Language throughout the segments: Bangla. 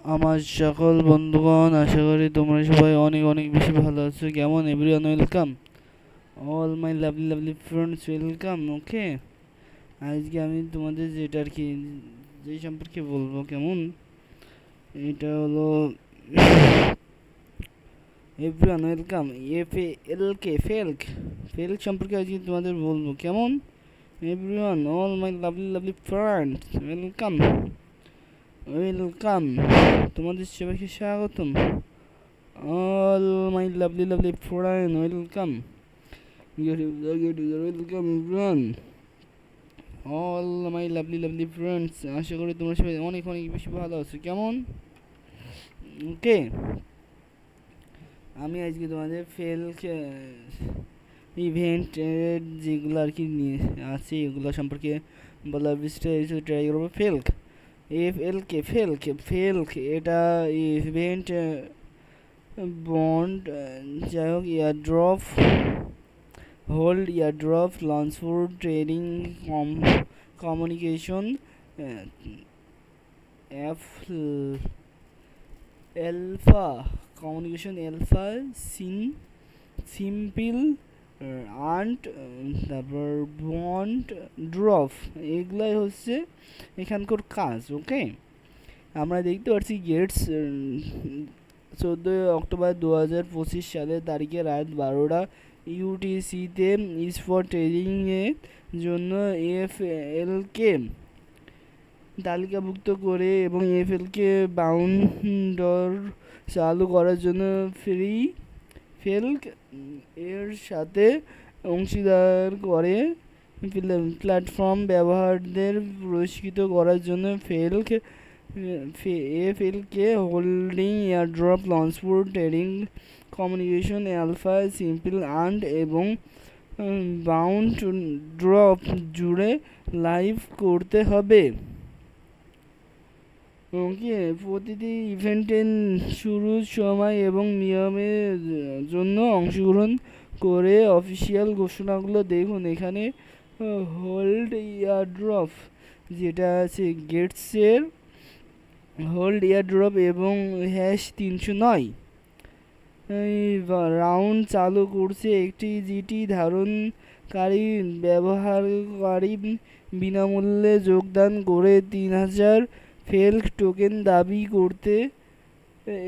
আমার সকল বন্ধুগণ, আশা করি তোমরা সবাই অনেক অনেক বেশি ভালো আছো। কেমন everyone, welcome all my lovely lovely friends, welcome. Okay, আজকে আমি তোমাদের যেটা আর কি যেই সম্পর্কে বলবো, কেমন, এটা হলো এভরিওয়ান ওয়েলকাম, এফ এ এল কে ফেল্ক ফেল্ক সম্পর্কে আজকে তোমাদের বলবো, কেমন everyone all my lovely lovely friends, welcome welcome, তোমাদের সবাইকে স্বাগতম। All my lovely, lovely friend, welcome. Welcome everyone. All my lovely, lovely friends. আশা করি তোমরা সবাই অনেক অনেক বেশি ভালো আছো। কেমন? ওকে, আমি আজকে তোমাদের ফেল ইভেন্ট যেগুলো আর কি নিয়ে আছে এগুলো সম্পর্কে বলার চেষ্টা ট্রাই করবো। ফেল্ক, এফ এল কে ফেল্ক ফেল্ক, এটা ইভেন্ট বন্ড, যাই হোক, airdrop hold, airdrop launch for trading communication, F alpha communication, alpha simple আন্ট, তারপর বন্ড ড্রপ, এগুলাই হচ্ছে এখানকার কাজ। ওকে, আমরা দেখতে পাচ্ছি গেটস 14 অক্টোবর 2025 সালের তারিখে রাত 12টা ইউটিসিতে ইজ ফর ট্রেডিংয়ের জন্য এফএলকে তালিকাভুক্ত করে এবং এফএলকে বাউন্ডর চালু করার জন্য ফ্রি ফেল্ক এর সাথে অংশীদার করে প্ল্যাটফর্ম ব্যবহারদের পুরস্কৃত করার জন্য Fleek FLK holding airdrop launch for trading communication alpha simple and এবং বাউন্ড ড্রপ জুড়ে লাইভ করতে হবে। ওকে, প্রতিটি ইভেন্টের শুরুর সময় এবং নিয়মের জন্য অংশগ্রহণ করে অফিসিয়াল ঘোষণাগুলো দেখুন এখানে। হোল্ড ইয়ারড্রপ, যেটা আছে গেটসের হোল্ড ইয়ারড্রপ এবং #309 রাউন্ড চালু করছে একটি জিটি ধারণকারী ব্যবহারকারী বিনামূল্যে যোগদান করে 3000 ফেল্ক টোকেন দাবি করতে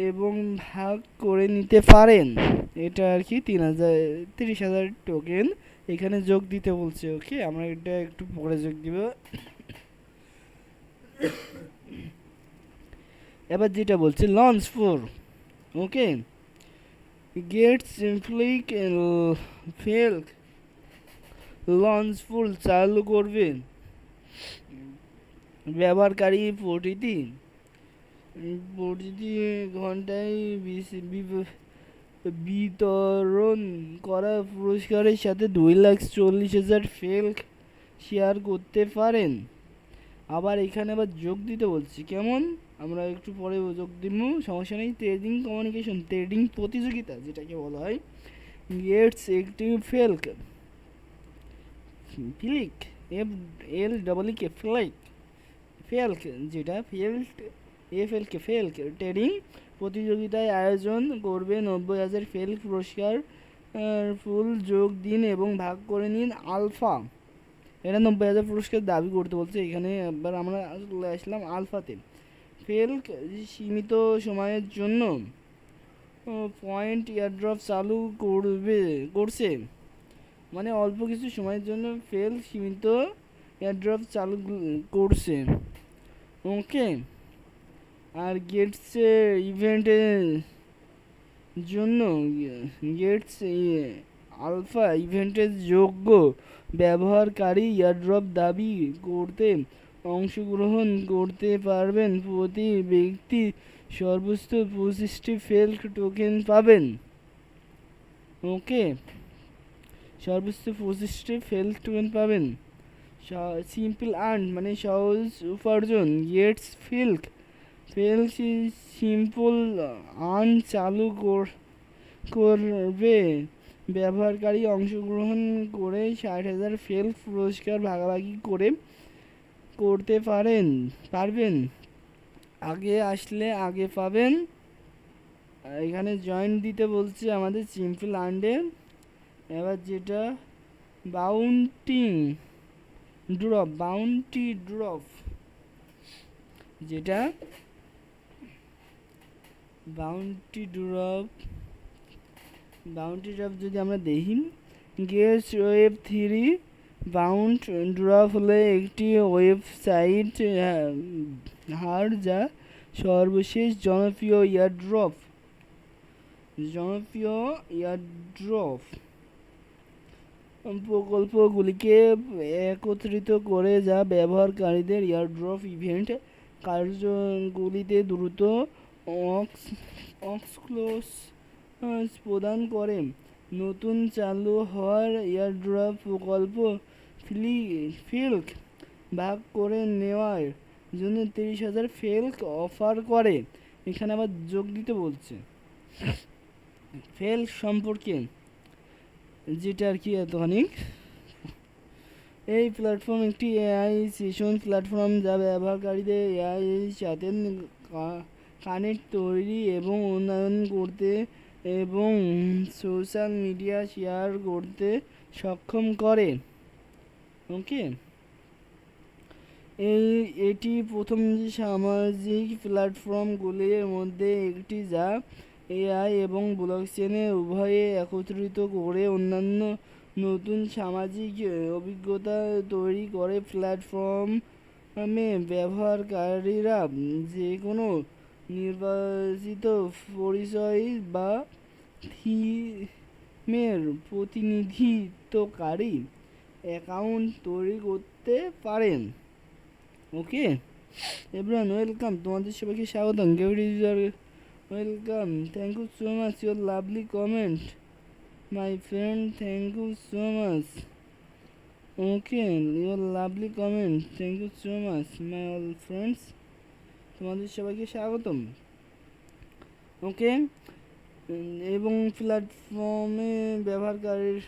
এবং ভাগ করে নিতে পারেন। এটা আর কি 30,000 টোকেন এখানে যোগ দিতে বলছে। ওকে, আমরা এটা একটু পরে যোগ দিব। এবার যেটা বলছে launch for, okay, Gates Fleek Fleek launchpool চালু করবে ব্যবহারকারী প্রতিটি ঘন্টায় বিতরণ করা পুরস্কারের সাথে 2,40,000 ফেল্ক শেয়ার করতে পারেন। আবার এখানে আবার যোগ দিতে বলছি, কেমন, আমরা একটু পরে যোগ দিব, সমস্যা নেই। ট্রেডিং কমিউনিকেশন, ট্রেডিং প্রতিযোগিতা যেটাকে বলা হয়, গেটস একটি Fleek Fleek F L double K Fleek Fleek, যেটা এফএলকে ফেল্ক ট্রেডিং প্রতিযোগিতায় আয়োজন করবে 90,000 ফেল্ক পুরস্কার ফুল যোগ দিন এবং ভাগ করে নিন আলফা। এটা 90,000 পুরস্কার দাবি করতে বলছে এখানে। এবার আমরা আসলাম আলফাতে। ফেল্ক সীমিত সময়ের জন্য পয়েন্ট এয়ারড্রপ চালু করছে, মানে অল্প কিছু সময়ের জন্য ফেল সীমিত এয়ারড্রপ চালু করছে। ওকে, আর গেটসে ইভেন্টের জন্য গেটস আলফা ইভেন্টের যোগ্য ব্যবহারকারী এয়ারড্রপ দাবি করতে অংশগ্রহণ করতে পারবেন। প্রতি ব্যক্তি সর্বোচ্চ 25টি ফেল্ক টোকেন পাবেন। ওকে, সর্বোচ্চ 25টি ফেল্ক টোকেন পাবেন। সিম্পল আর্ন মানে সহজ উপার্জন, গেটস ফেল্ক সিম্পল আর্ন চালু করবে ব্যবহারকারী অংশগ্রহণ করে 60,000 ফেল্ক পুরস্কার ভাগাভাগি করতে পারবেন। আগে আসলে আগে পাবেন। এখানে জয়েন্ট দিতে বলছে আমাদের সিম্পল আন্ডে। এবার যেটা বাউন্টি ড্রপ যেটা বাউন্টি ড্রপ যদি আমরা দেখি, গেস ওয়েব 3 বাউন্ড ড্রপ হলো একটি ওয়েবসাইট হার যা সর্বশেষ জনপ্রিয় ইয়ারড্রপ প্রকল্পগুলিকে একত্রিত করে, যা ব্যবহারকারীদের ইয়ারড্রপ ইভেন্ট কার্যগুলিতে দ্রুত অক্সক্লোস প্রদান করে। নতুন চালু হওয়ার ইয়ারড্রপ প্রকল্প ফিল্ক ভাগ করে নেওয়ার জন্য 30,000 ফেল্ক অফার করে। এখানে আবার যোগ দিতে বলছে ফেল্ক সম্পর্কে, যেটা আর কি এতখানিক। এই প্ল্যাটফর্ম একটি এআই সেশন প্ল্যাটফর্ম যা ব্যবহারকারীদের এআই এর সাথে কানেক্ট তৈরি এবং উন্নয়ন করতে এবং সোশ্যাল মিডিয়া শেয়ার করতে সক্ষম করে। ওকে, এটি প্রথম সামাজিক প্ল্যাটফর্মগুলির মধ্যে একটি যা এআই এবং ব্লকচেনে উভয়ে একত্রিত করে অন্যান্য নতুন সামাজিক অভিজ্ঞতা তৈরি করে। প্ল্যাটফর্মে ব্যবহারকারীরা যে কোনো নির্বাচিত পরিচয় বা থিমের প্রতিনিধিত্বকারী অ্যাকাউন্ট তৈরি করতে পারেন। ওকে এভরিওয়ান, ওয়েলকাম, তোমাদের সবাইকে স্বাগতম। Welcome, thank you so much your lovely comment my friend, thank you so much. Okay, your lovely comment, thank you so much my all friends, তোমাদের সবাইকে স্বাগতম। ওকে, এবং প্ল্যাটফর্মে ব্যবহারকারীর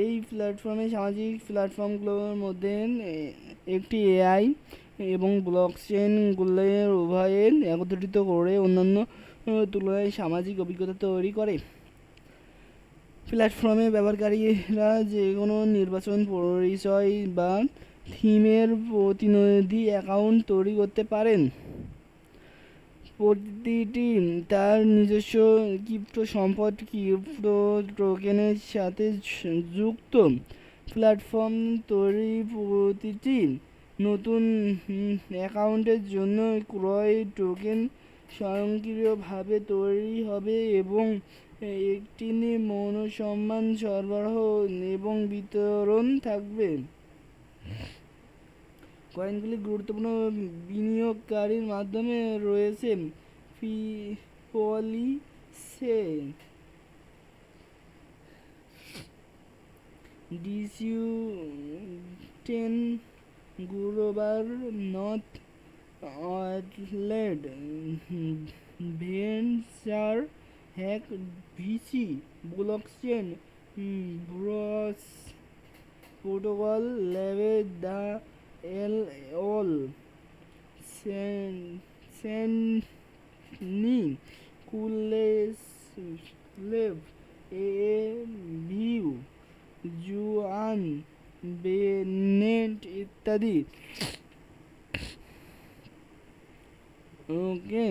এই প্ল্যাটফর্মে সামাজিক প্ল্যাটফর্মগুলোর মধ্যে একটি এআই এবং ব্লকচেনগুলোর উভয়ের একত্রিত করে অন্যান্য তুলনায় সামাজিক অভিজ্ঞতা তৈরি করে। প্ল্যাটফর্মে ব্যবহারকারীরা যে কোনো নির্বাচন পরিচয় বা থিমের প্রতিনিধি অ্যাকাউন্ট তৈরি করতে পারেন। প্রতিটি তার নিজস্ব ক্রিপ্টো সম্পদ ক্রিপ্টো টোকেনের সাথে যুক্ত। প্ল্যাটফর্ম তৈরি প্রতিটি নতুন অ্যাকাউন্টের জন্য ক্রয় টোকেন স্বয়ংক্রিয়ভাবে তৈরি হবে এবং একটি মৌনসম্মান সরবরাহ এবং বিতরণ থাকবে। কয়েনগুলি গুরুত্বপূর্ণ বিনিয়োগকারীর মাধ্যমে রয়েছে পলিসে, ডিসিউ10, গ্লোবাল নর্থ আটলেট ভেঞ্চার হ্যাক ভিসি, ব্লকচেন ব্রস প্রোটোকল ল্যাবে দ্য অল সেন্নি কুলেভ এ ভিউ জুয়ান বেনেট ইত্যাদি। ওকে,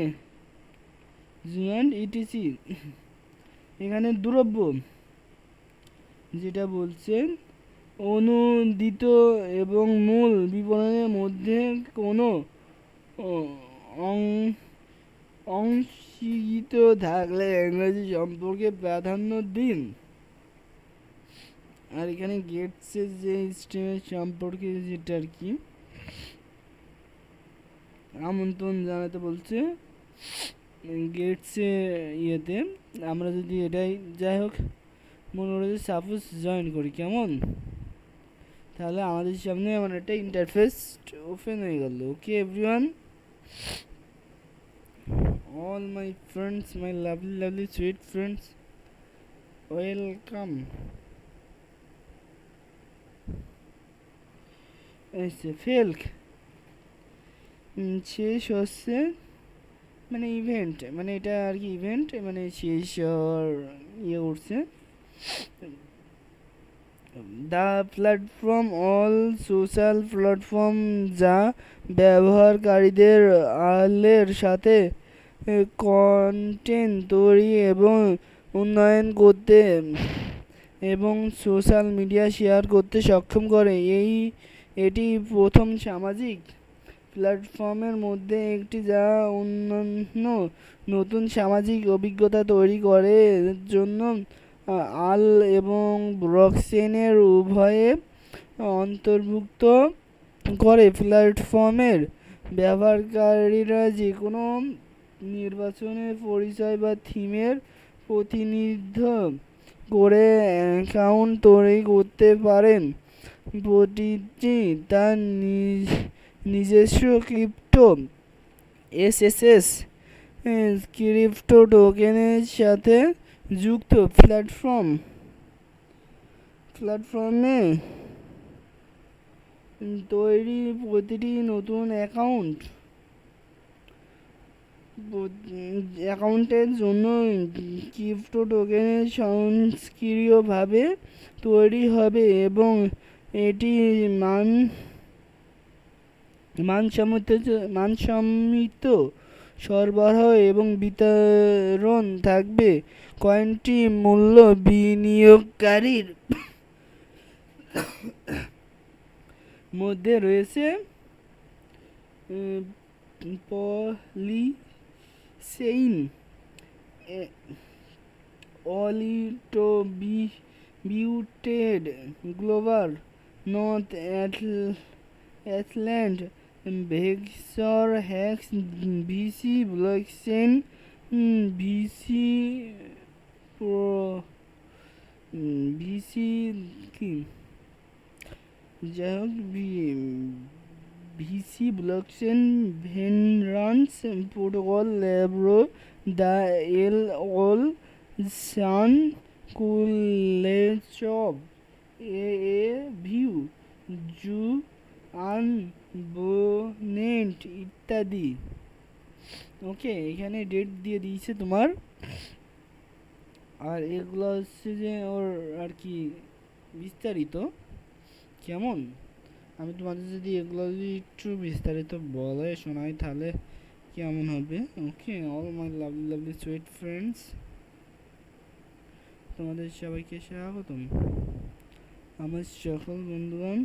জুয়ান ইটিসি। এখানে দ্রব্য যেটা বলছেন অনুদিত এবং মূল বিবরণের মধ্যে কোনো অংশীত থাকলে ইংরেজি সম্পর্কে প্রাধান্য দিন। আর এখানে গেটসের যে স্ট্রিমের সম্পর্কে যেটা আর কি আমন্ত্রণ জানাতে বলছে গেটসে ইয়েতে, আমরা যদি এটাই যাই হোক মনে করে সাপোজ জয়েন করি, কেমন, তাহলে আমাদের সামনে এমন একটা ইন্টারফেস ওপেন হয়ে গেল। ওকে everyone, all my friends, my lovely sweet friends, welcome. ফেল্ক শেষ হচ্ছে, মানে ইভেন্ট, মানে এটা আর কি ইভেন্ট, মানে শেষ হওয়ার ইয়ে করছে। The platform all social platform যা ব্যবহারকারীদের আলের সাথে কন্টেন্ট তৈরি এবং উন্নয়ন করতে এবং সোশ্যাল মিডিয়া শেয়ার করতে সক্ষম করে। এটি প্রথম সামাজিক প্ল্যাটফর্মের মধ্যে একটি যা অন্যান্য নতুন সামাজিক অভিজ্ঞতা তৈরি করে জন্য আল এবং ব্লকচেনের উভয়ে অন্তর্ভুক্ত করে। প্ল্যাটফর্মের ব্যবহারকারীরা যে কোনো নির্বাচনের পরিচয় বা থিমের প্রতিনিধিত্ব করে অ্যাকাউন্ট তৈরি করতে পারেন। প্রতিটি তার নিজস্ব ক্রিপ্টো এসএসএস ক্রিপ্টো টোকেনের সাথে যুক্ত। প্ল্যাটফর্মে তৈরি প্রতিটি নতুন অ্যাকাউন্টের জন্য ক্রিপ্টো টোকেনের স্বয়ংক্রিয়ভাবে তৈরি হবে এবং এটি মানসম্মত সরবরাহ এবং বিতরণ থাকবে। কয়েনটি মূল্য বিনিয়োগকারীর মধ্যে রয়েছে পলিচেইন অলিটোবিউটেড গ্লোবাল নর্থ অ্যাটলান্ট ভেক্টর হ্যাক্স ভিসি ব্লকচেইন ভিসি কি যাই হোক ভিসি ব্লকচেন ভেনরান্স প্রোটোকল ল্যাব্রো দ্য এল অল সান কুলেচব এ ভিউ জু আনবোনেন্ট ইত্যাদি। ওকে, এখানে ডেট দিয়ে দিয়েছে তোমার। আর এগুলো হচ্ছে যে ওর আর কি বিস্তারিত কেমন, আমি তোমাদের যদি এগুলো যদি একটু বিস্তারিত বলে শোনাই তাহলে কেমন হবে। Okay, all my lovely lovely sweet friends, তোমাদের সবাইকে স্বাগতম আমার সকল বন্ধুগণ।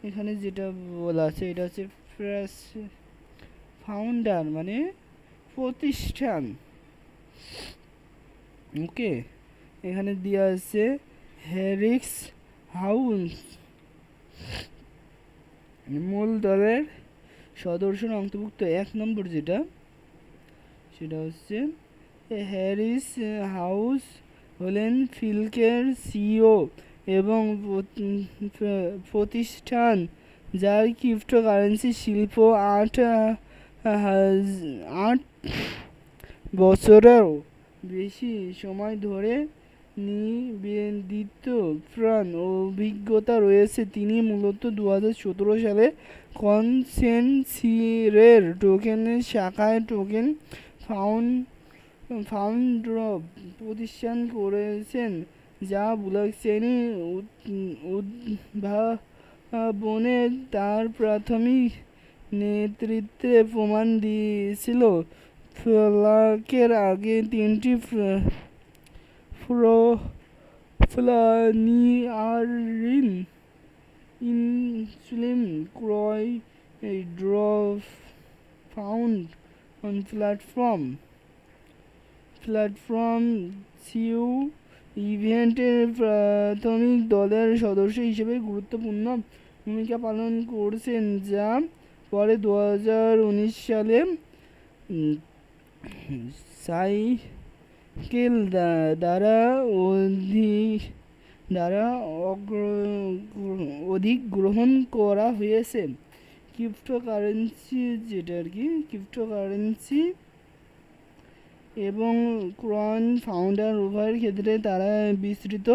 এখানে যেটা বলা আছে এটা হচ্ছে ফ্রেশ ফাউন্ডার মানে প্রতিষ্ঠান। ওকে, এখানে দেওয়া আছে হ্যারিক্স হাউস মূল দলের সদস্যের অন্তর্ভুক্ত। 1 নম্বর যেটা সেটা হচ্ছে হ্যারিস হাউস হলেন ফিল্কের সিইও এবং প্রতিষ্ঠান যার ক্রিপ্টোকারেন্সি শিল্প 8 বছরেও বেশি সময় ধরে নিবেদিত প্রাণ অভিজ্ঞতা রয়েছে। তিনি মূলত 2017 সালে কনসেনসিসের টোকেনের শাখায় টোকেন ফাউন্ড প্রতিষ্ঠান করেছেন, যা ব্লকচেইন উদ্ভাবনে তার প্রাথমিক নেতৃত্বে প্রমাণ দিয়েছিল। ফ্লাকের আগে 3টি ফ্লানিয়ারিন ইনসুলিন ক্রয় ড্রপ ফাউন্ড অন প্ল্যাটফর্ম সিউ ইভেন্টের প্রাথমিক দলের সদস্য হিসেবে গুরুত্বপূর্ণ ভূমিকা পালন করছেন, যা পরে 2019 সালে সাইকেল দ্বারা অধিগ্রহণ করা হয়েছে। ক্রিপ্টোকারেন্সি এবং ক্রন ফাউন্ডার উভয়ের ক্ষেত্রে তারা বিস্তৃত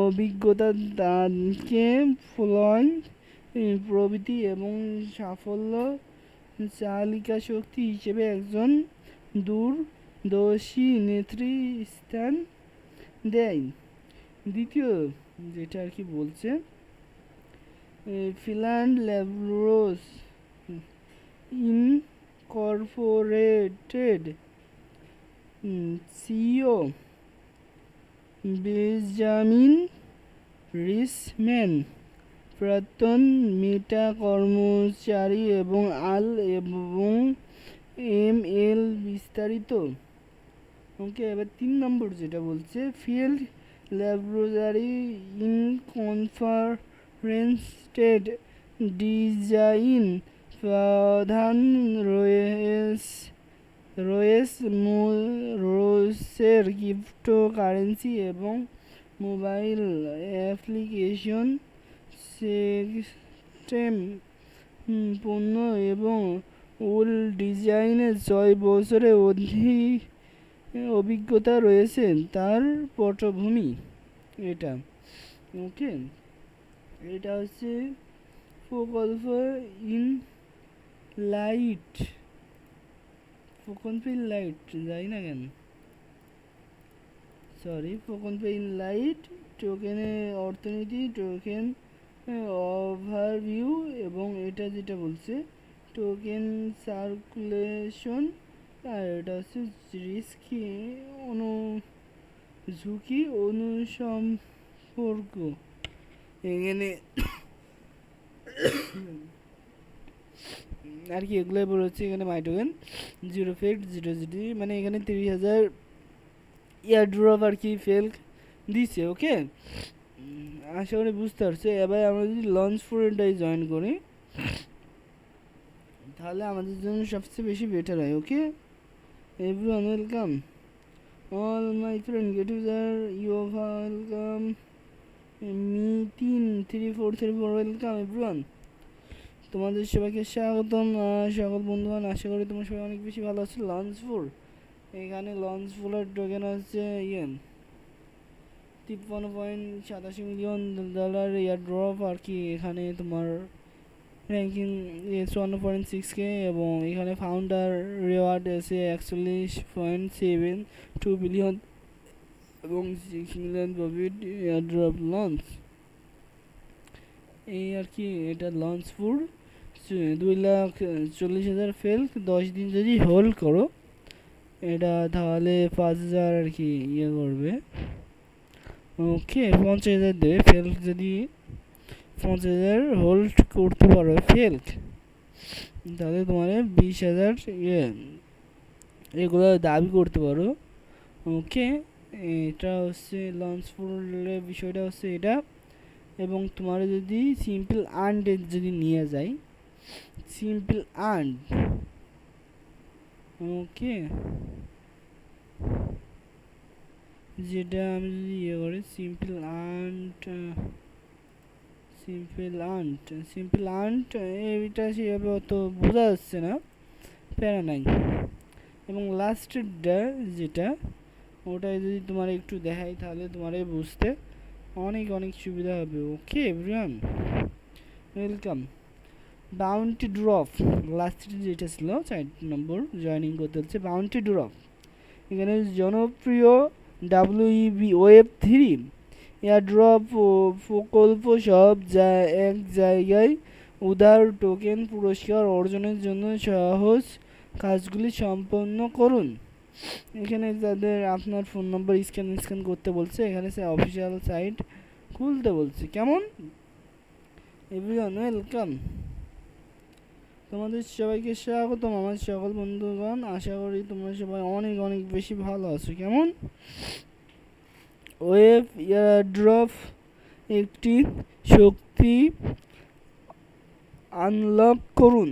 অভিজ্ঞতা তাকে ফ্লোয়িং প্রবৃত্তি এবং সাফল্য চালিকা শক্তি হিসেবে একজন দূরদর্শী নেত্রী স্থান দেয়। দ্বিতীয় যেটা আর কি বলছে, ফিনল্যান্ড ল্যাব্রোস ইনকর্পোরেটেড সিইও বেঞ্জামিন রিসম্যান, প্রাক্তন মেটা কর্মচারী এবং এবং এল বিস্তারিত। ওকে, এবার 3 নম্বর যেটা বলছে, ফিল্ড ল্যাবরেটরি ইনকর্পোরেটেড ডিজাইন প্রধান রয়েসের ক্রিপ্টোকারেন্সি এবং মোবাইল অ্যাপ্লিকেশন সিস্টেম পণ্য এবং ওল ডিজাইনের 6 বছরের অধিক অভিজ্ঞতা রয়েছে তার পটভূমি এটা। ওকে, এটা হচ্ছে প্রকল্প ইন লাইট, প্রকল্প ইন লাইট যাই না কেন, প্রকল্প ইন লাইট টোকেনে অর্থনীতি, টোকেন ওভারভিউ, এবং এটা যেটা বলছে টোকেন সার্কুলেশন, আর এটা হচ্ছে ঝুঁকি অনুসম্পর্ক। এখানে আর কি এগুলোই বলেছে। এখানে মাই টোকেন 0.0 মানে এখানে 30,000 এয়ারড্রপ আর কি ফেল দিছে। ওকে, আশা করি বুঝতে পারছো। এবার আমরা যদি লঞ্চ ফোরটাই জয়েন করি তাহলে আমাদের জন্য সবচেয়ে বেশি বেটার হয়। Okay, everyone welcome, all my friend get together, you welcome, meeting 3434 welcome everyone, তোমাদের সবাইকে স্বাগতম। সকল বন্ধুগণ, আশা করি তোমার সবাই অনেক বেশি ভালো আছে। লঞ্চ ফোর, এখানে লঞ্চ ফোরের টোকেন হচ্ছে 53.87 মিলিয়ন ডলার এয়ারড্রপ আর কি। এখানে তোমার র্যাঙ্কিং 54.6K এবং এখানে ফাউন্ডার রিওয়ার্ড আছে 41.72 বিলিয়ন এবং 6 মিলিয়ন প্রফিট এয়ারড্রপ লঞ্চ। এই আর কি, এটা লঞ্চ ফুড 2,40,000 ফেল 10 দিন যদি হোল্ড করো এটা, তাহলে 5,000 আর কি করবে। ওকে, 50,000 দেবে ফেল যদি 50,000 হোল্ড করতে পারো ফেল, তাহলে তোমার 20,000 এগুলো দাবি করতে পারো। ওকে, এটা হচ্ছে লঞ্চ ফুলের বিষয়টা হচ্ছে এটা। এবং তোমার যদি সিম্পল আর্ন যদি নিয়ে যায়, সিম্পল আর্ন, ওকে, যেটা আমি যদি করি সিম্পল আর্ন এইটা সেভাবে অত বোঝা যাচ্ছে না, প্যারা নাই। এবং লাস্টেরটা যেটা, ওটাই যদি তোমার একটু দেখাই তাহলে তোমার বুঝতে অনেক সুবিধা হবে। ওকে এভরিওয়ান ওয়েলকাম। বাউন্টি ড্রপ লাস্টের যেটা ছিল 4 নম্বর জয়েনিং করতে হচ্ছে বাউন্টি ড্রপ। এখানে জনপ্রিয় WEB Web3 এয়ারড্রপ প্রকল্প সব এক জায়গায় উদার টোকেন পুরস্কার অর্জনের জন্য সহজ কাজগুলি সম্পন্ন করুন। এখানে তাদের আপনার ফোন নম্বর স্ক্যান করতে বলছে, এখানে সে অফিসিয়াল সাইট খুলতে বলছে। কেমন এভরিওয়ান ওয়েলকাম, তোমাদের সবাইকে স্বাগতম আমার সকল বন্ধুগণ, আশা করি তোমরা সবাই অনেক বেশি ভালো আছো। কেমন ওয়েব এয়ারড্রপ একটি শক্তি আনলক করুন।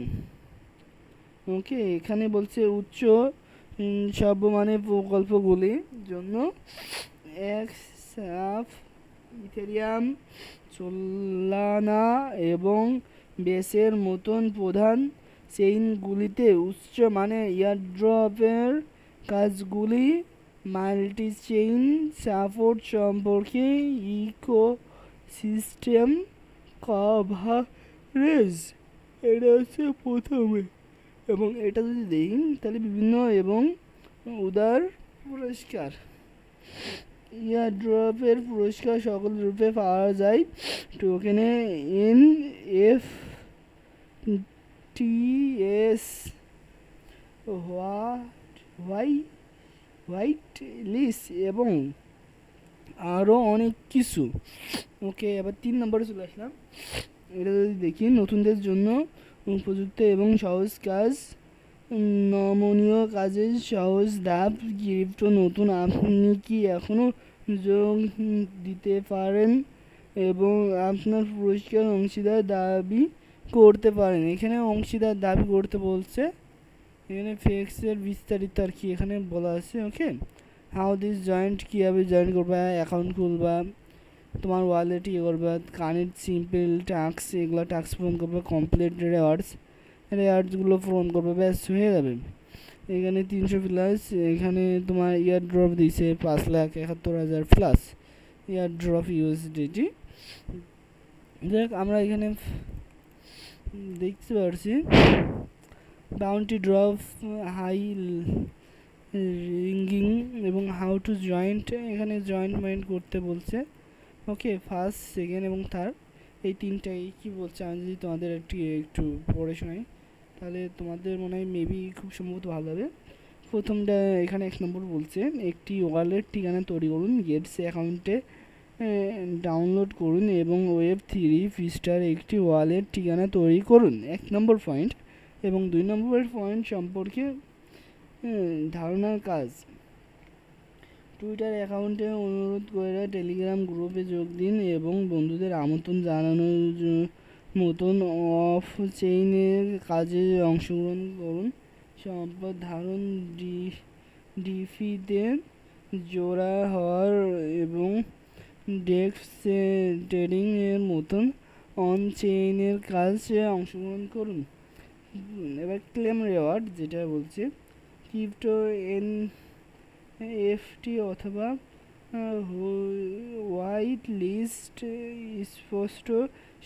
ওকে, এখানে বলছে উচ্চ সর্বমানের প্রকল্পগুলির জন্য এক্সআপ, ইথেরিয়াম, সোলানা এবং বেসের মতন প্রধান চেইনগুলিতে উচ্চ মানের এয়ারড্রপের কাজগুলি মাল্টি চেইন সাপোর্ট সম্পর্কে ইকোসিস্টেম কভারেজ রেজ, এটা হচ্ছে প্রথমে। এবং এটা যদি দেখি তাহলে বিভিন্ন এবং উদার পুরস্কার, ইয়ারড্রপের পুরস্কার সকল রূপে পাওয়া যায় টোকেনে এন এফ টি এস হোয়াই হোয়াইট লিস্ট এবং আরও অনেক কিছু। ওকে, এবার 3 নম্বরে চলে আসলাম। এটা যদি দেখি নতুনদের জন্য উপযুক্ত এবং সহজ কাজ, নমনীয় কাজের সহজ ধাপ, ক্রিপ্টো নতুন। আপনি কি এখনও যোগ দিতে পারেন এবং আপনার পুরস্কার অংশীদার দাবি করতে পারেন। এখানে অংশীদার দাবি করতে বলছে, এখানে ফেক্সের বিস্তারিত আর কি এখানে বলা আছে। ওকে, হাউ দিস জয়েন্ট, কীভাবে জয়েন করবা, অ্যাকাউন্ট খুলবা, তোমার ওয়ালেট ইয়ে করবা, কানেক্ট সিম্পল টাস্ক, এগুলো টাস্ক পূরণ করবে, কমপ্লিট রেওয়ার্ডসগুলো পূরণ করবে, ব্যাস হয়ে যাবে। এখানে 300 প্লাস, এখানে তোমার ইয়ার ড্রপ দিয়েছে 5,71,000 প্লাস ইয়ার ড্রপ ইউএসডিটি। দেখ আমরা এখানে দেখতে পাচ্ছি বাউন্টি ড্রপ, হাই রিঙ্গিং এবং হাউ টু জয়েন্ট, এখানে জয়েন্ট করতে বলছে। ওকে, ফার্স্ট, সেকেন্ড এবং থার্ড, এই তিনটাই কী বলছে আমি যদি তোমাদের একটু পড়ে শোনাই তাহলে তোমাদের মনে হয় মেবি খুব সম্ভবত ভালো হবে। প্রথমটা এখানে 1 নম্বর বলছে, একটি ওয়ালেট ঠিকানা তৈরি করুন, গেটস অ্যাকাউন্টে ডাউনলোড করুন এবং Web3 পৃষ্ঠার একটি ওয়ালেট ঠিকানা তৈরি করুন, 1 নম্বর পয়েন্ট। এবং 2 নম্বর পয়েন্ট সম্পর্কে ধারণার কাজ, টুইটার অ্যাকাউন্টে অনুরোধ করে টেলিগ্রাম গ্রুপে যোগ দিন এবং বন্ধুদের আমন্ত্রণ জানানোর মতন অফ চেইনের কাজে অংশগ্রহণ করুন, সম্পদ ধারণ, ডিফিতে জোড়া হওয়ার এবং ডেস্ক ট্রেডিং এর মতন অন চেইনের কাজে অংশগ্রহণ করুন। এবার ক্লেম রেওয়ার্ড যেটা বলছে, ক্রিপ্টো এনএফটি অথবা হোয়াইট লিস্ট স্পষ্ট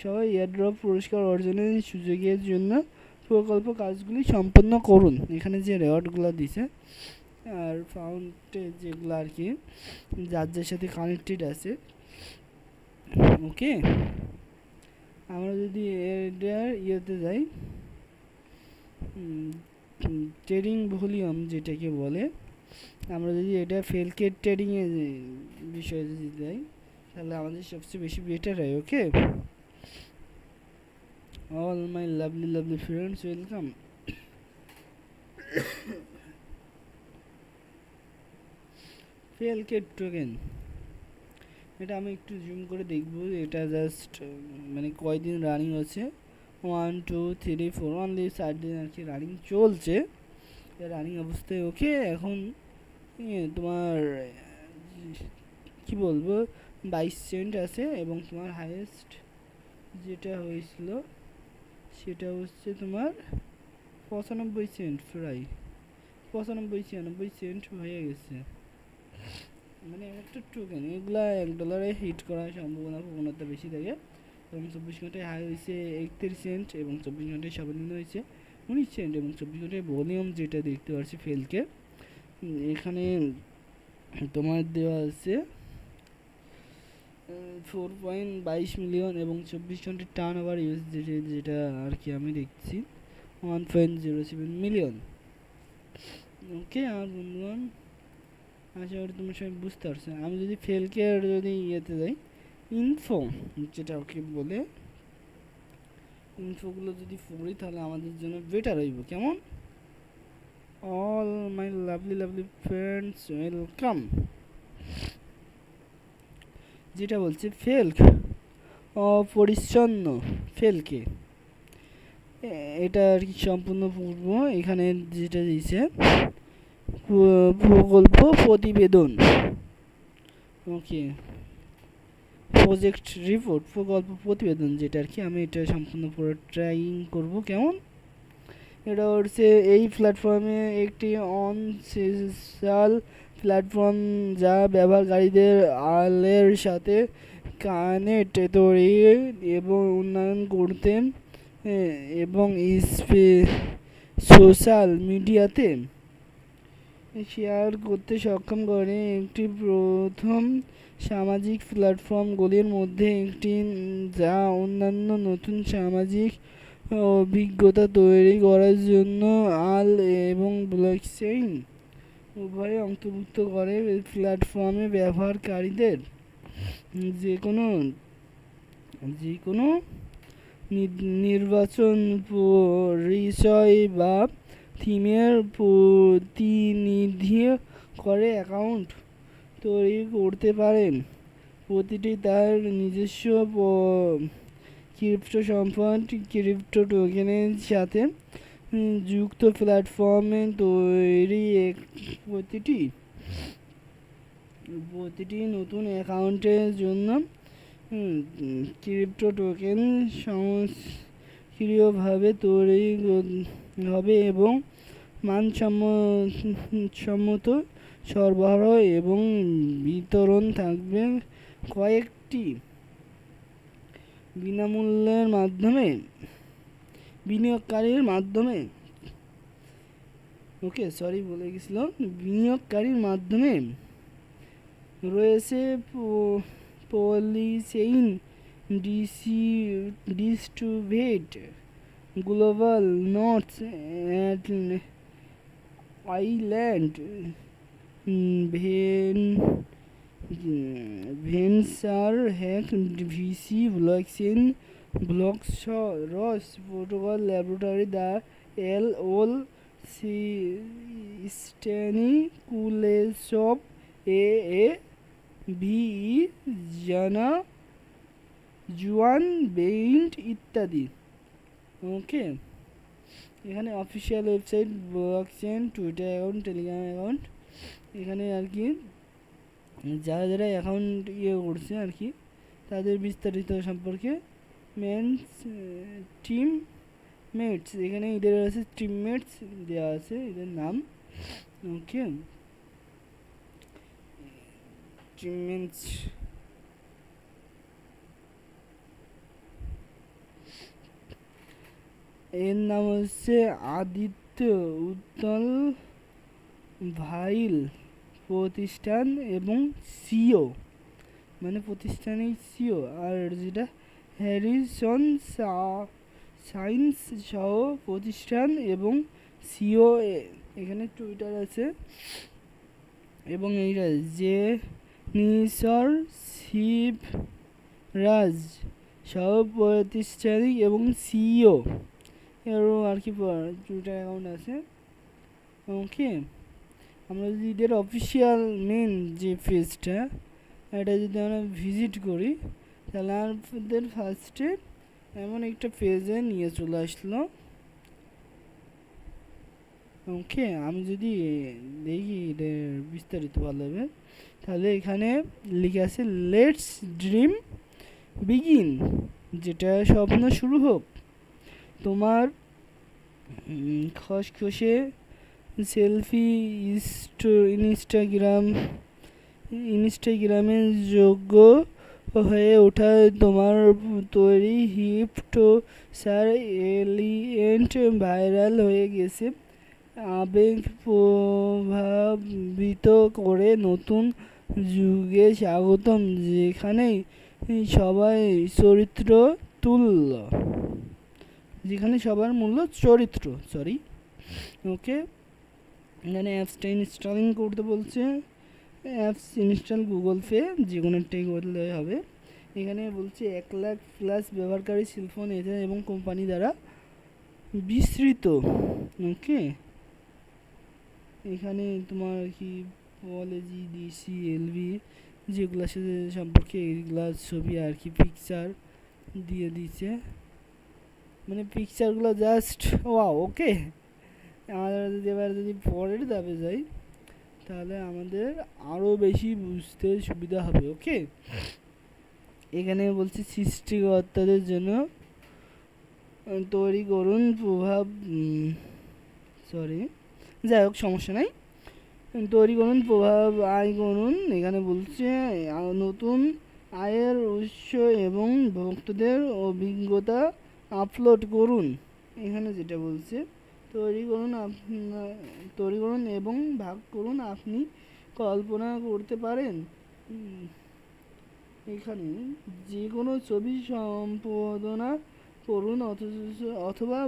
সহ এয়ারড্রপ পুরস্কার অর্জনের সুযোগের জন্য প্রকল্প কাজগুলি সম্পন্ন করুন। এখানে যে রেওয়ার্ডগুলো দিছে আর ফাউন্ডে যেগুলো আর কি যার সাথে কানেক্টেড আছে। ওকে, আমরা যদি এটার ইয়েতে যাই, ট্রেডিং ভলিউম যেটাকে বলে, আমরা যদি এটা ফেলকে ট্রেডিংয়ের বিষয়ে যদি যাই তাহলে আমাদের সবচেয়ে বেশি বেটার হয়। Okay, all my lovely friends, welcome. Fleek token, এটা আমি একটু জুম করে দেখব, এটা জাস্ট মানে কয়দিন রানিং আছে, 1 2 3 4 অনলি 4 দিন আর কি রানিং চলছে, রানিং অবস্থায়। ওকে, এখন তোমার কি বলবো 22 সেন্ট আছে এবং তোমার হাইয়েস্ট যেটা হয়েছিল সেটা হচ্ছে তোমার 95 সেন্ট, প্রায় 95-96 সেন্ট হয়ে গেছে। মানে একটা টোকেন এগুলা $1 হিট করার প্রবণতা বেশি থাকে এবং 24 ঘন্টায় হাই হয়েছে 31 সেন্ট এবং 24 ঘন্টায় সর্বনিম্ন হয়েছে 19 সেন্ট এবং 24 ঘন্টায় ভলিউম যেটা দেখতে পাচ্ছি ফেলকে এখানে তোমার দেওয়া আছে 4.22 মিলিয়ন এবং 24 ঘন্টার টার্ন ওভার ইউএসডি যেটা আর কি আমি দেখছি 1.07 মিলিয়ন। ওকে আমার বন্ধুগণ, আশা করি তোমরা সবাই বুঝতে পারছো। আমি যদি ফেলকে যদি ইয়েতে যাই ইনফো যেটা ওকে বলে, ইনফোগুলো যদি পড়ি তাহলে আমাদের জন্য বেটার হইব। কেমন? All my lovely friends, welcome. যেটা বলছে ফেলক অপরিচ্ছন্ন ফেলকে, এটা আর কি সম্পূর্ণ পূর্ব এখানে যেটা দিয়েছে প্রকল্প প্রতিবেদন। ওকে, প্রজেক্ট রিপোর্ট প্রকল্প প্রতিবেদন যেটা আর কি আমি এটা সম্পূর্ণ পুরো ট্রাইং করব। কেমন? এটা হচ্ছে এই প্ল্যাটফর্মে একটি অন সোশ্যাল প্ল্যাটফর্ম যা ব্যবহারকারীদের আলের সাথে কানেক্ট তৈরি এবং উন্নয়ন করতে এবং সোশ্যাল মিডিয়াতে শেয়ার করতে সক্ষম করে। একটি প্রথম সামাজিক প্ল্যাটফর্মগুলির মধ্যে একটি, যা অন্যান্য নতুন সামাজিক অভিজ্ঞতা তৈরি করার জন্য আল এবং ব্লকচেইন উভয় অন্তর্ভুক্ত করে। প্ল্যাটফর্মে ব্যবহারকারীদের যে কোনো নির্বাচন পরিচয় বা থিমের প্রতিনিধি করে অ্যাকাউন্ট তৈরি করতে পারেন। প্রতিটি তার নিজস্ব ক্রিপ্টো সম্পদ, ক্রিপ্টো টোকেনের সাথে যুক্ত। প্ল্যাটফর্মে তৈরি প্রতিটি নতুন অ্যাকাউন্টের জন্য ক্রিপ্টো টোকেন স্বয়ংক্রিয়ভাবে তৈরি হবে এবং মানসম্মত সরবরাহ এবং বিতরণ থাকবে। কয়েকটি বিনিয়োগকারীর মাধ্যমে রয়েছে Polychain distributed global nodes island venture hack VC blockchain blocks protocol laboratory the এল স্ট্যানি কুলেসব এ ভিই জানা জুয়ান বেইন্ট ইত্যাদি। ওকে, এখানে official website, blockchain, Twitter account, Telegram account, এখানে আর কি যারা অ্যাকাউন্ট করছে আর কি তাদের বিস্তারিত সম্পর্কে টিমমেটস, এখানে এদের আছে টিমমেটস দেওয়া আছে, এদের নাম। ওকে, টিমমেটস এর নাম হচ্ছে আদিত্য উত্তল ভাইল, প্রতিষ্ঠান এবং সিও, মানে প্রতিষ্ঠানের সিও। আর যেটা হ্যারিসন সায়েন্স সহ প্রতিষ্ঠান এবং সিও, এখানে টুইটার আছে। এবং এইটা জেনিসর শিবরাজ সহ প্রতিষ্ঠানিক এবং সিও এরও আর কি টুইটার অ্যাকাউন্ট আছে। ওকে, আমরা যদি এদের অফিসিয়াল মেন যে পেজটা, এটা যদি আমরা ভিজিট করি, তাহলে আমাদের ফার্স্টে এমন একটা পেজে নিয়ে চলে আসলো। ওকে, আমি যদি দেখি এদের বিস্তারিত ভালোভাবে, তাহলে এখানে লিখে আছে লেটস ড্রিম বিগিন, যেটা স্বপ্ন শুরু হোক। তোমার খসখসে সেলফি ইনস্টাগ্রামে যোগ্য হয়ে ওঠা, তোমার তৈরি হিপটোসার এলিয়েন্ট ভাইরাল হয়ে গেছে, আবেগ প্রভাবিত করে নতুন যুগে স্বাগতম, যেখানে সবার মূল্য চরিত্র। ওকে, এখানে অ্যাপসটা ইনস্টলিং করতে বলছে। অ্যাপস ইনস্টল গুগল পে, যে কোনো একটাই করলে হবে। এখানে বলছে 1 লাখ প্লাস ব্যবহারকারী সেলফোন এবং কোম্পানি দ্বারা বিস্তৃত। ওকে, এখানে তোমার কি বলে জিডিসি এলভি যেগুলো সাথে সম্পর্কে এগুলা ছবি আর কি পিকচার দিয়ে দিচ্ছে, মানে পিকচারগুলো জাস্ট ওয়াও। ওকে, আমরা যদি পরের ধাপে যাই, তাহলে আমাদের আরও বেশি বুঝতে সুবিধা হবে। ওকে, এখানে বলছে সৃষ্টিকর্তাদের জন্য তৈরি করুন যাই হোক, সমস্যা নাই, তৈরি করুন আয় করুন। এখানে বলছে নতুন আয়ের উৎস এবং ভক্তদের অভিজ্ঞতা আপলোড করুন। এখানে যেটা বলছে তৈরি করুন এবং ভাগ করুন। আপনি কল্পনা করতে পারেন এখানে যে কোনো ছবি সম্পাদনা করুন অথবা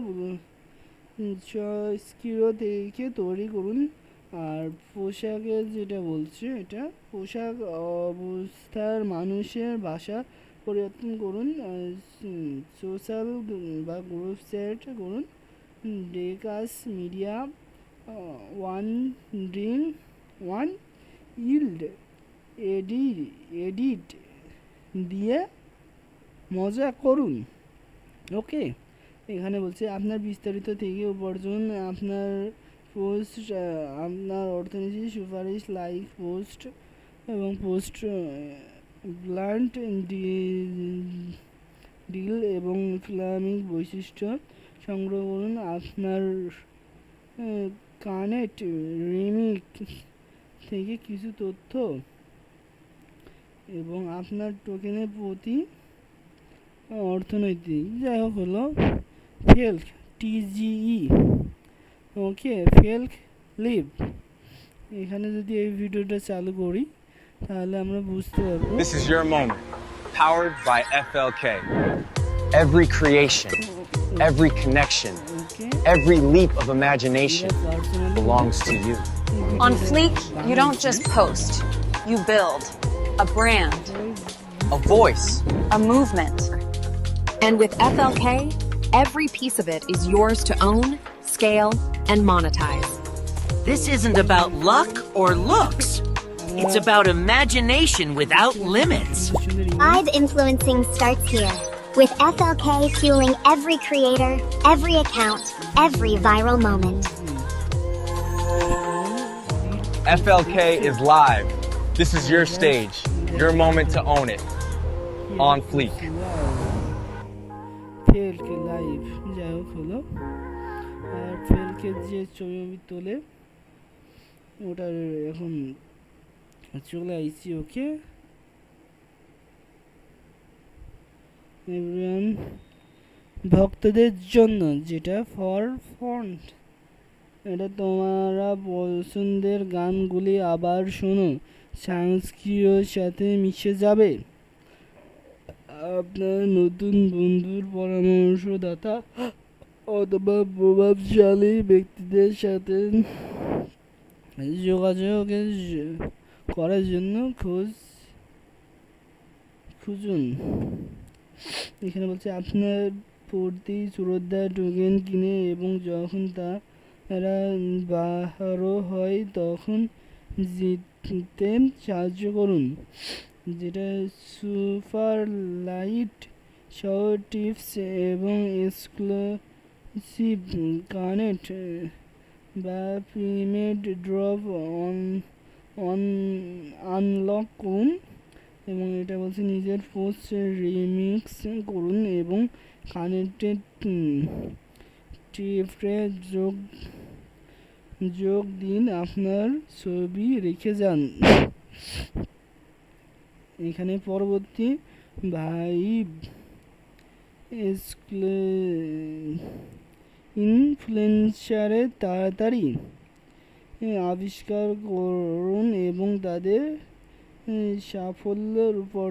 স্কিরো থেকে তৈরি করুন। আর পোশাকের যেটা বলছে এটা পোশাক অবস্থার মানুষের ভাষা পরিবর্তন করুন। সোশ্যাল বা গ্রুপ সেট করুন। Dacres media one dream one yield edit দিয়ে মজা করুন। ওকে, এখানে বলছে আপনার বিস্তারিত থেকে উপার্জন, আপনার পোস্ট, আপনার অর্থনীতি সুপারিশ, লাইক পোস্ট এবং পোস্ট ব্লান্ট ডিল এবং ফ্লামিং বৈশিষ্ট্য সংগ্রহ করুন। আপনার কানেক্ট রিমিক থেকে কিছু তথ্য এবং আপনার টোকেনের প্রতি অর্থনৈতিক যাই হোক হলো ফেল্ক টিজিই। ওকে, ফেল্ক লিভ। এখানে যদি এই ভিডিওটা চালু করি তাহলে আমরা বুঝতে পারবো। This is your moment, powered by FLK. Every creation, every connection, every leap of imagination belongs to you. On Fleek, you don't just post, you build a brand, A voice. a movement. And with FLK, every piece of it is yours to own, scale, and monetize. This isn't about luck or looks. It's about imagination without limits. Live influencing starts here, with FLK fueling every creator, every account, every viral moment. FLK is live. This is your stage, your moment to own it. On Fleek. Fleek live যাই হোক হলো। আর ফেলকের যে ছবি তোলে ওটার এখন চলে আইছি। ওকে এভরিওয়ান, ভক্তদের জন্য যেটা ফর ফন্ট, এটা তোমরা পছন্দের গানগুলি আবার শোনো, সংস্কৃতির সাথে মিশে যাবে। আপনার নতুন বন্ধুর পরামর্শদাতা অথবা প্রভাবশালী ব্যক্তিদের সাথে যোগাযোগ করার জন্য খুঁজুন। এখানে বলছে আপনার প্রতি শ্রদ্ধা টোকেন কিনে এবং যখন তারা বাহারও হয় তখন জিততে সাহায্য করুন। যেটা সুপার লাইট সহ টিপস এবং এক্সক্লুসিভ কানেক্ট বা প্রিমেড ড্রপ আনলক করুন। এবং এটা বলছে নিজের পোস্ট রিমিক্স করুন এবং কানেক্টেড টিপে যোগ দিন, আপনার ছবি রেখে যান। এখানে পরবর্তী ভাইব ইনফ্লুয়েন্সারে তাড়াতাড়ি আবিষ্কার করুন এবং তাদের সাফল্যের উপর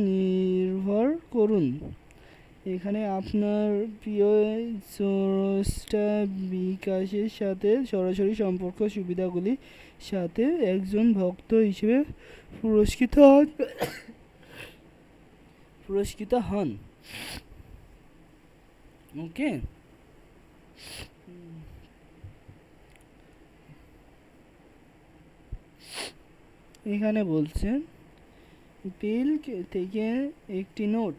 নির্ভর করুন। এখানে আপনার প্রিয় স্রষ্টা বিকাশের সাথে সরাসরি সম্পর্ক সুবিধাগুলির সাথে একজন ভক্ত হিসেবে পুরস্কৃত হন। ওকে, এখানে বলছে পিল্ক থেকে একটি নোট।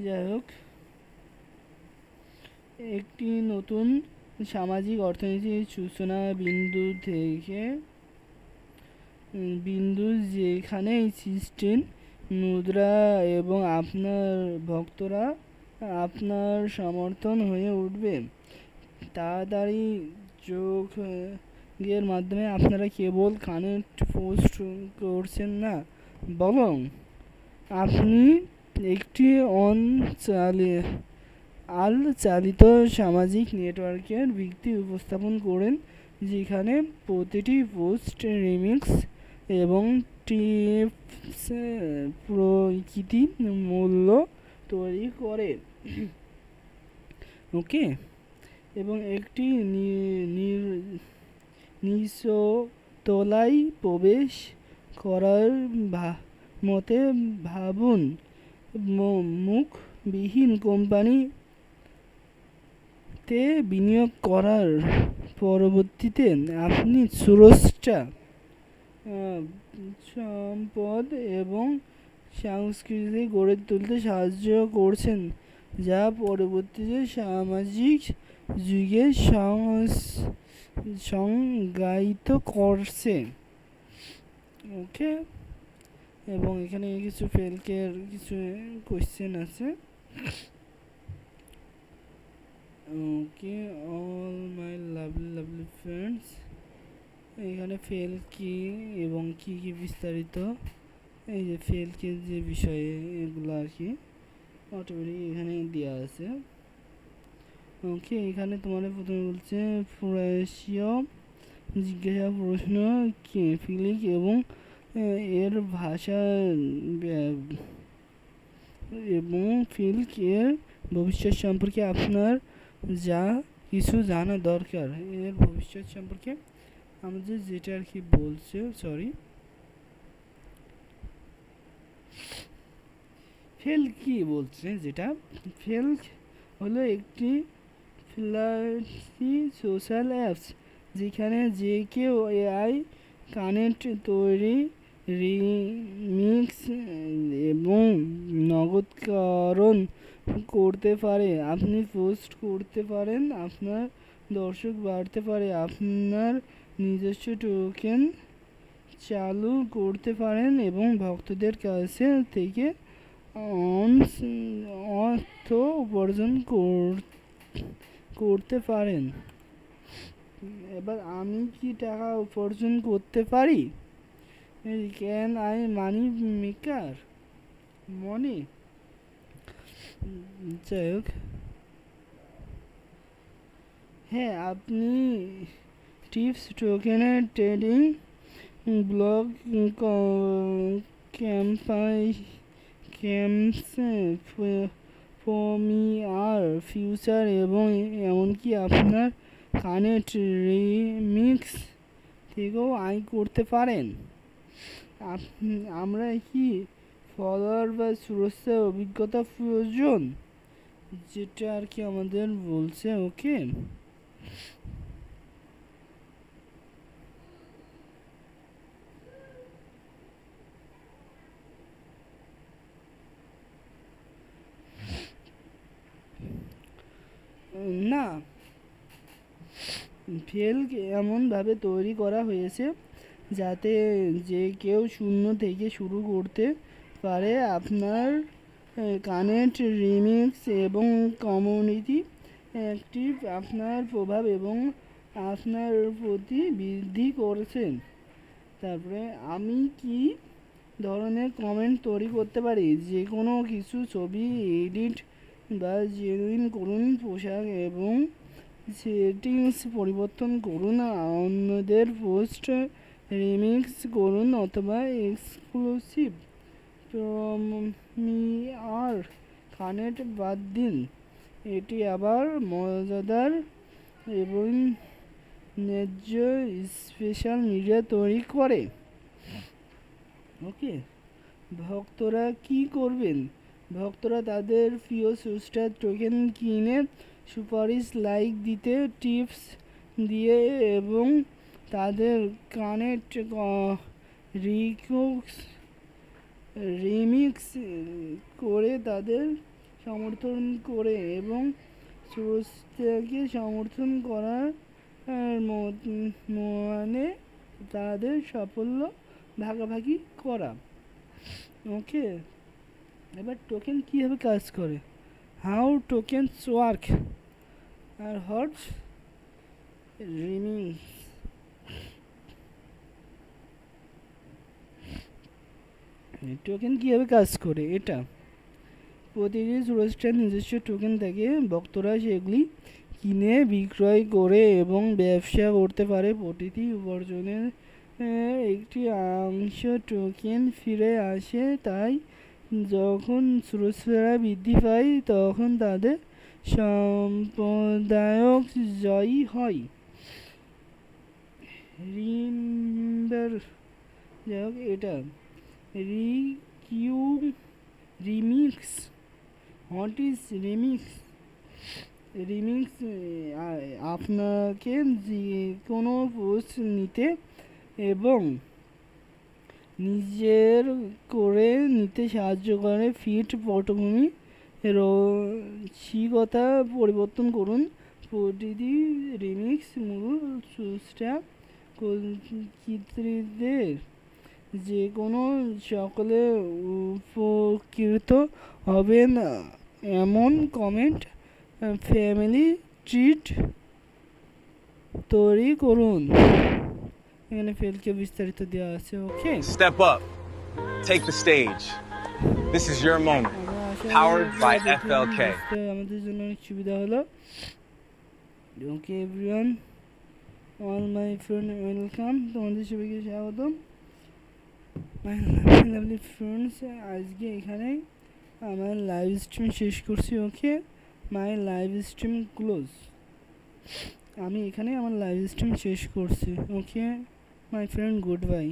যাই হোক, একটি নতুন সামাজিক অর্থনৈতিক সূচনা বিন্দু যেখানে সিস্টেম মুদ্রা এবং আপনার ভক্তরা আপনার সমর্থন হয়ে উঠবে। তাড়াতাড়ি যোগের মাধ্যমে আপনারা কেবল কানেক্ট পোস্ট করছেন না, বরং আপনি একটি আল চালিত সামাজিক নেটওয়ার্কের ভিত্তি উপস্থাপন করেন, যেখানে প্রতিটি পোস্ট রিমিক্স এবং টিপস প্রকৃতি মূল্য তৈরি করে। ওকে, এবং একটি নিচতলায় প্রবেশ করার মতে ভাবুন, মুখবিহীন কোম্পানিতে বিনিয়োগ করার পরবর্তীতে আপনি স্রষ্টা সম্পদ এবং সংস্কৃতি গড়ে তুলতে সাহায্য করছেন, যা পরবর্তীতে সামাজিক যুগে সংজ্ঞায়িত করছে। ওকে, এবং এখানে কিছু ফেলকের কিছু কোশ্চেন আছে। ওকে, অল মাই লাভলি ফ্রেন্ডস, এখানে ফেল কি এবং কি কি বিস্তারিত, এই যে ফেলকে যে বিষয়ে এগুলো আর কি অটোমেটিক এখানে দেওয়া আছে। ওকে, এখানে তোমাদের প্রথমে বলছে প্রশ্ন জিজ্ঞাসা প্রশ্ন কে ফিলিক এবং এর ভাষা এবং ফিল্ক এর ভবিষ্যৎ সম্পর্কে আপনার যা কিছু জানা দরকার। এর ভবিষ্যৎ সম্পর্কে আমাদের যেটা আর কি বলছে, ফেল কি বলছে, যেটা ফেল হলো একটি ফ্ল্যাশি সোশ্যাল অ্যাপস যেখানে যে কেউ এআই কানেক্ট তৈরি, রিমিক্স এবং নগদকরণ করতে পারে। আপনি পোস্ট করতে পারেন, আপনার দর্শক বাড়তে পারে, আপনার নিজস্ব টোকেন চালু করতে পারেন এবং ভক্তদের কাছে থেকে অর্থ উপার্জন করতে পারেন। এবার আমি কি টাকা উপার্জন করতে পারি? ক্যান আই মানি মেকার মনি? যাই হোক, হ্যাঁ, আপনি টিপস টোকেনের ট্রেডিং, ব্লগ প্রিমিয়ার ফিউচার এবং এমনকি আপনার কানেক্ট রিমিক্স থেকেও আয় করতে পারেন। আমরা কি ফলোয়ার বা সুরক্ষার অভিজ্ঞতা প্রয়োজন, যেটা আর কি আমাদের বলছে। ওকে, না, ফেল্ক এমনভাবে তৈরি করা হয়েছে যাতে যে কেউ শূন্য থেকে শুরু করতে পারে। আপনার কানেক্ট, রিমিক্স এবং কমিউনিটি অ্যাক্টিভ আপনার প্রভাব এবং আপনার প্রতি বৃদ্ধি করেছেন। তারপরে আমি কি ধরনের কমেন্ট তৈরি করতে পারি? যে কোনো কিছু, ছবি এডিট বা জেনুইন করুন, পোশাক এবং সেটিংস পরিবর্তন করুন, অন্যদের পোস্ট রিমিক্স করুন অথবা এক্সক্লুসিভ প্রিমিয়ার কানেক্ট বাদ দিন। এটি আবার মজাদার এবং ন্যায্য স্পেশাল মিডিয়া তৈরি করে। ওকে, ভক্তরা কি করবেন? ভক্তরা তাদের প্রিয় সুস্টার টোকেন কিনে সুপারিশ, লাইক দিতে, টিপস দিয়ে এবং তাদের কানেক্ট রিমিক্স করে তাদের সমর্থন করে এবং সুস্টাকে সমর্থন করার মানে তাদের সাফল্য ভাগাভাগি করা। ওকে, এবার টোকেন কীভাবে কাজ করে, হাউ টোকেনস ওয়ার্ক আর হোয়াট রিমিক্স। টোকেন কীভাবে কাজ করে এটা প্রতিটি স্রষ্টার নিজস্ব টোকেন থাকে, ভক্তরা সেগুলি কিনে বিক্রয় করে এবং ব্যবসা করতে পারে। প্রতিটি উপার্জনের একটি অংশ টোকেন ফিরে আসে, তাই যখন স্রষ্টারা বৃদ্ধি পায় তখন তাদের সম্প্রদায়ক জয়ী হয়। রিমেম্বার, যাই হোক এটা remix. What is remix? Remix আপনাকে যে কোনো পোস্ট নিতে এবং নিজের করে নিতে সাহায্য করে। ফিট পটভূমি রসিকতা পরিবর্তন করুন। প্রতিটি রিমিক্স মূল স্রষ্টা কর্তৃদের যে কোনো সকলে উপকৃত হবেন এমন কমেন্ট ফ্যামিলি ট্রিট তৈরি করুন। এখানে ফেলকে বিস্তারিত দেওয়া আছে। ওকে, Step up. Take the stage. This is your moment. Powered by FLK. আমাদের জন্য অনেক সুবিধা হলো। ওকে everyone, all my friend welcome, তোমাদের সবাইকে স্বাগতম। মাই লাভলি ফ্রেন্ডস, আজকে এখানেই আমার লাইভ স্ট্রিম শেষ করছি। ওকে, মাই লাইভ স্ট্রিম ক্লোজ। আমি এখানে আমার লাইভ স্ট্রিম শেষ করছি। ওকে মাই ফ্রেন্ড, গুড বাই।